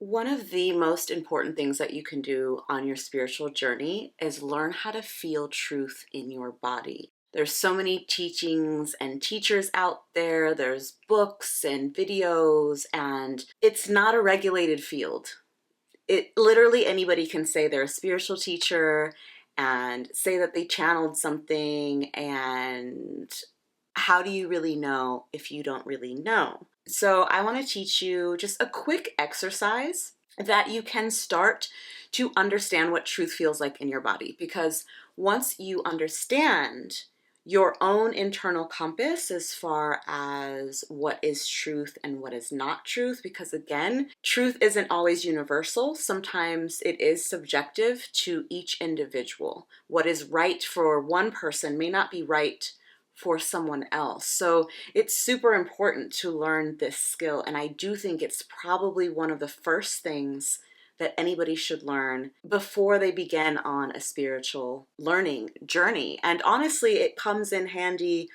One of the most important things that you can do on your spiritual journey is learn how to feel truth in your body. There's so many teachings and teachers out there. There's books and videos, and it's not a regulated field. It literally anybody can say they're a spiritual teacher and say that they channeled something, and how do you really know if you don't really know? So I want to teach you just a quick exercise that you can start to understand what truth feels like in your body. Because once you understand your own internal compass as far as what is truth and what is not truth, because again, truth isn't always universal. Sometimes it is subjective to each individual. What is right for one person may not be right for someone else. So it's super important to learn this skill. And I do think it's probably one of the first things that anybody should learn before they begin on a spiritual learning journey. And honestly, it comes in handy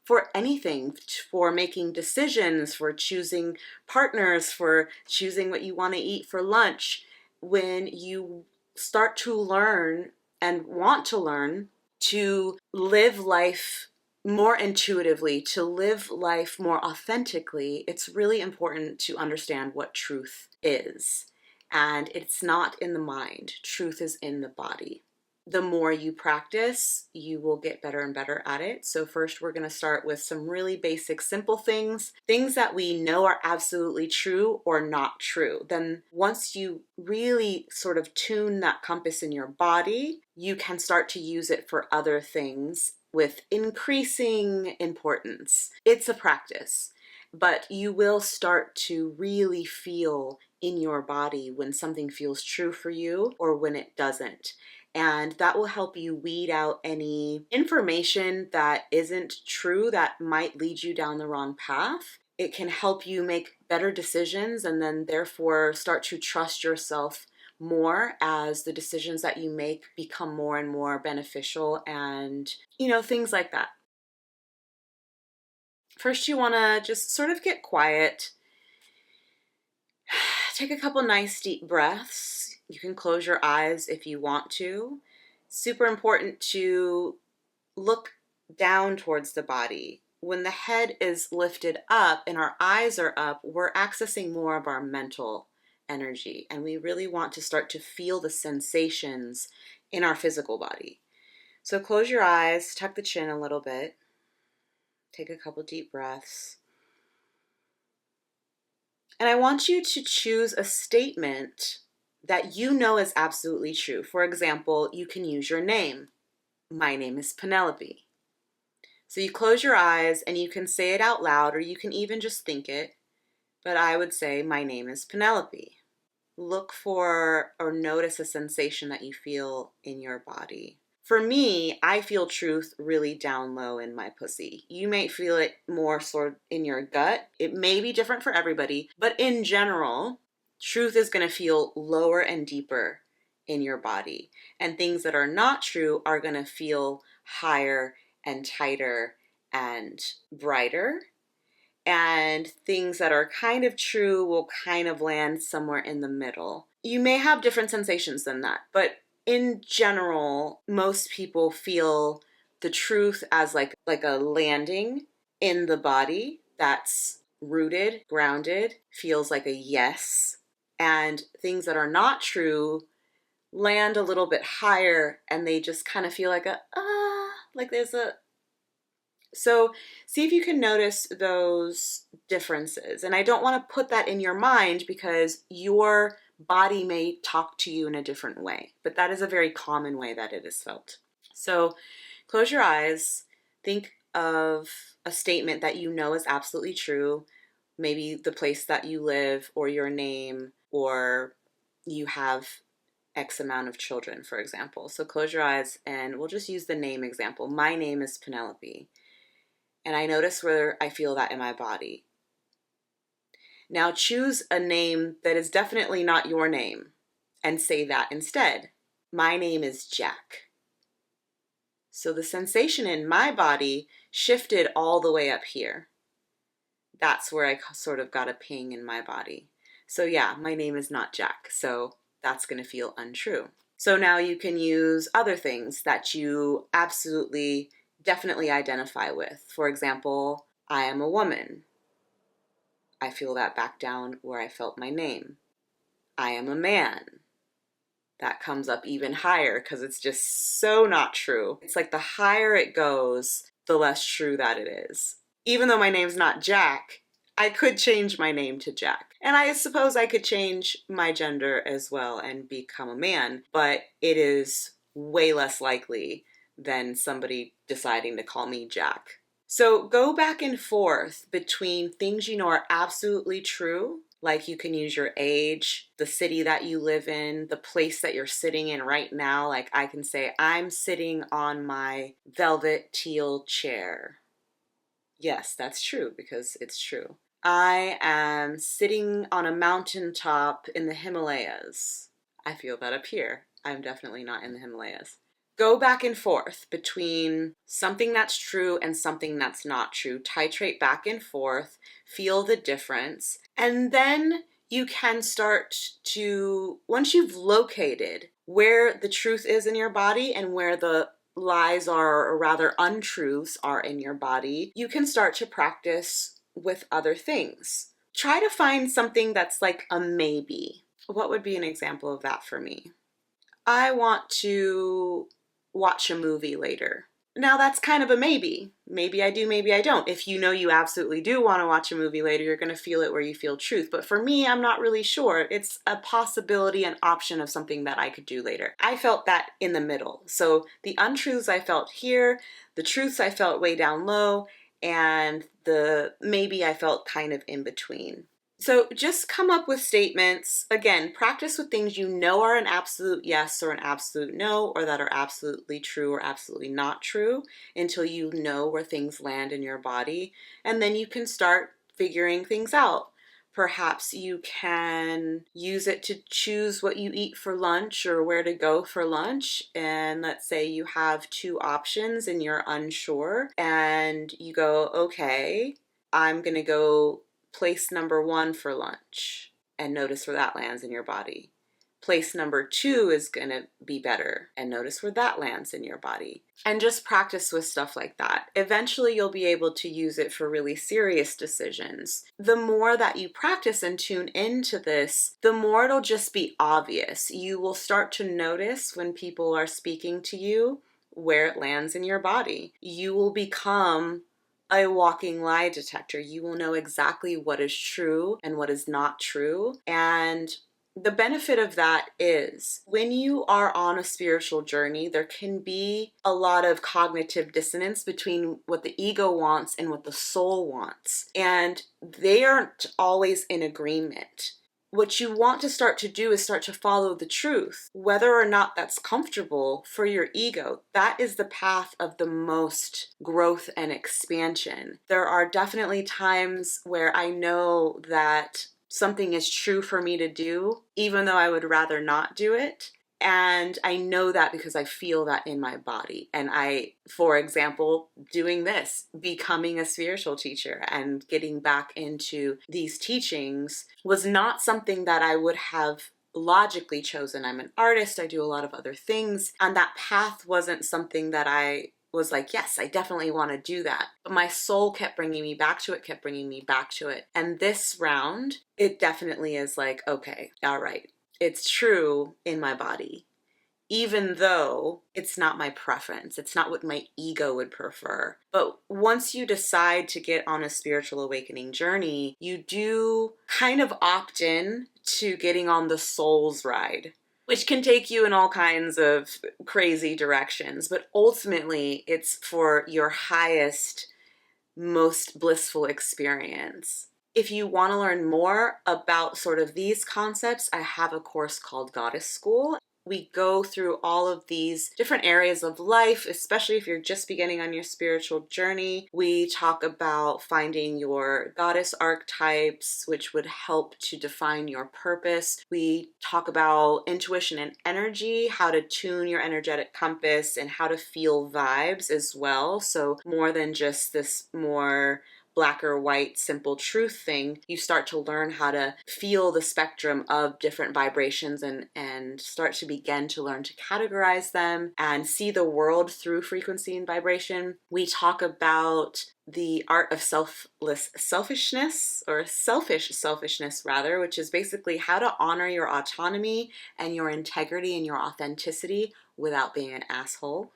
for anything, for making decisions, for choosing partners, for choosing what you want to eat for lunch. When you start to learn and want to learn to live life more intuitively, to live life more authentically, it's really important to understand what truth is. And it's not in the mind. Truth is in the body. The more you practice, you will get better and better at it. So first, we're going to start with some really basic, simple things that we know are absolutely true or not true. Then once you really sort of tune that compass in your body, you can start to use it for other things with increasing importance. It's a practice, but you will start to really feel in your body when something feels true for you or when it doesn't. And that will help you weed out any information that isn't true that might lead you down the wrong path. It can help you make better decisions and then therefore start to trust yourself more as the decisions that you make become more and more beneficial and, things like that. First, you want to just sort of get quiet. Take a couple nice deep breaths. You can close your eyes if you want to. Super important to look down towards the body. When the head is lifted up and our eyes are up, we're accessing more of our mental energy, and we really want to start to feel the sensations in our physical body. So close your eyes, tuck the chin a little bit, take a couple deep breaths. And I want you to choose a statement that you know is absolutely true. For example, you can use your name. My name is Penelope. So you close your eyes and you can say it out loud, or you can even just think it. But I would say, my name is Penelope. Look for or notice a sensation that you feel in your body. For me, I feel truth really down low in my pussy. You may feel it more sort of in your gut. It may be different for everybody, but in general, truth is going to feel lower and deeper in your body. And things that are not true are going to feel higher and tighter and brighter. And things that are kind of true will kind of land somewhere in the middle. You may have different sensations than that, but in general, most people feel the truth as like a landing in the body that's rooted, grounded, feels like a yes. And things that are not true land a little bit higher and they just kind of feel like like there's a. So see if you can notice those differences. And I don't want to put that in your mind because your body may talk to you in a different way, but that is a very common way that it is felt. So close your eyes, think of a statement that you know is absolutely true, maybe the place that you live or your name, or you have X amount of children, for example. So close your eyes and we'll just use the name example. My name is Penelope. And I notice where I feel that in my body. Now choose a name that is definitely not your name and say that instead. My name is Jack. So the sensation in my body shifted all the way up here. That's where I sort of got a ping in my body. So yeah, my name is not Jack. So that's going to feel untrue. So now you can use other things that you absolutely, definitely identify with. For example, I am a woman. I feel that back down where I felt my name. I am a man. That comes up even higher because it's just so not true. It's like the higher it goes, the less true that it is. Even though my name's not Jack, I could change my name to Jack. And I suppose I could change my gender as well and become a man, but it is way less likely than somebody deciding to call me Jack. So go back and forth between things you know are absolutely true, like you can use your age, the city that you live in, the place that you're sitting in right now. Like I can say, I'm sitting on my velvet teal chair. Yes, that's true because it's true. I am sitting on a mountaintop in the Himalayas. I feel that up here. I'm definitely not in the Himalayas. Go back and forth between something that's true and something that's not true. Titrate back and forth, feel the difference, and then you can start to, once you've located where the truth is in your body and where the lies are, or rather untruths are in your body, you can start to practice with other things. Try to find something that's like a maybe. What would be an example of that for me? I want to watch a movie later. Now that's kind of a maybe. Maybe I do, maybe I don't. If you know you absolutely do want to watch a movie later, you're going to feel it where you feel truth. But for me, I'm not really sure. It's a possibility, an option of something that I could do later. I felt that in the middle. So the untruths I felt here, the truths I felt way down low, and the maybe I felt kind of in between. So just come up with statements. Again, practice with things you know are an absolute yes or an absolute no, or that are absolutely true or absolutely not true, until you know where things land in your body. And then you can start figuring things out. Perhaps you can use it to choose what you eat for lunch or where to go for lunch. And let's say you have two options and you're unsure, and you go, okay, I'm going to go place number 1 for lunch, and notice where that lands in your body. Place number 2 is going to be better, and notice where that lands in your body. And just practice with stuff like that. Eventually you'll be able to use it for really serious decisions. The more that you practice and tune into this, the more it'll just be obvious. You will start to notice when people are speaking to you where it lands in your body. You will become a walking lie detector. You will know exactly what is true and what is not true. And the benefit of that is when you are on a spiritual journey, there can be a lot of cognitive dissonance between what the ego wants and what the soul wants. And they aren't always in agreement. What you want to start to do is start to follow the truth, whether or not that's comfortable for your ego. That is the path of the most growth and expansion. There are definitely times where I know that something is true for me to do, even though I would rather not do it. And I know that because I feel that in my body. And I, for example, doing this, becoming a spiritual teacher and getting back into these teachings was not something that I would have logically chosen. I'm an artist, I do a lot of other things, and that path wasn't something that I was like, yes, I definitely want to do that. But my soul kept bringing me back to it, kept bringing me back to it. And this round, it definitely is like, okay, all right, it's true in my body, even though it's not my preference. It's not what my ego would prefer. But once you decide to get on a spiritual awakening journey, you do kind of opt in to getting on the soul's ride, which can take you in all kinds of crazy directions. But ultimately, it's for your highest, most blissful experience. If you want to learn more about sort of these concepts, I have a course called Goddess School. We go through all of these different areas of life, especially if you're just beginning on your spiritual journey. We talk about finding your goddess archetypes, which would help to define your purpose. We talk about intuition and energy, how to tune your energetic compass, and how to feel vibes as well. So more than just this more black or white, simple truth thing. You start to learn how to feel the spectrum of different vibrations and start to begin to learn to categorize them and see the world through frequency and vibration. We talk about the art of selfishness, or selfish selfishness rather, which is basically how to honor your autonomy and your integrity and your authenticity without being an asshole.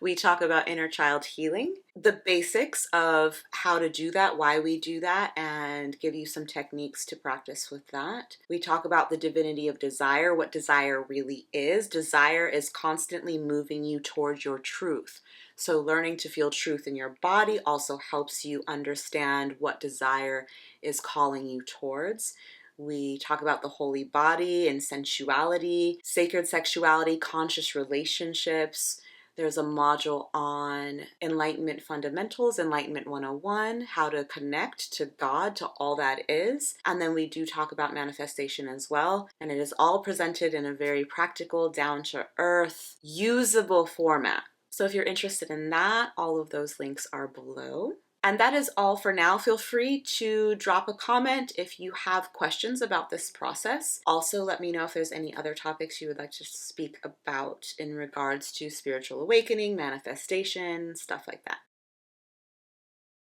We talk about inner child healing, the basics of how to do that, why we do that, and give you some techniques to practice with that. We talk about the divinity of desire, what desire really is. Desire is constantly moving you towards your truth. So learning to feel truth in your body also helps you understand what desire is calling you towards. We talk about the holy body and sensuality, sacred sexuality, conscious relationships. There's a module on Enlightenment Fundamentals, Enlightenment 101, how to connect to God, to all that is. And then we do talk about manifestation as well. And it is all presented in a very practical, down-to-earth, usable format. So if you're interested in that, all of those links are below. And that is all for now. Feel free to drop a comment if you have questions about this process. Also, let me know if there's any other topics you would like to speak about in regards to spiritual awakening, manifestation, stuff like that.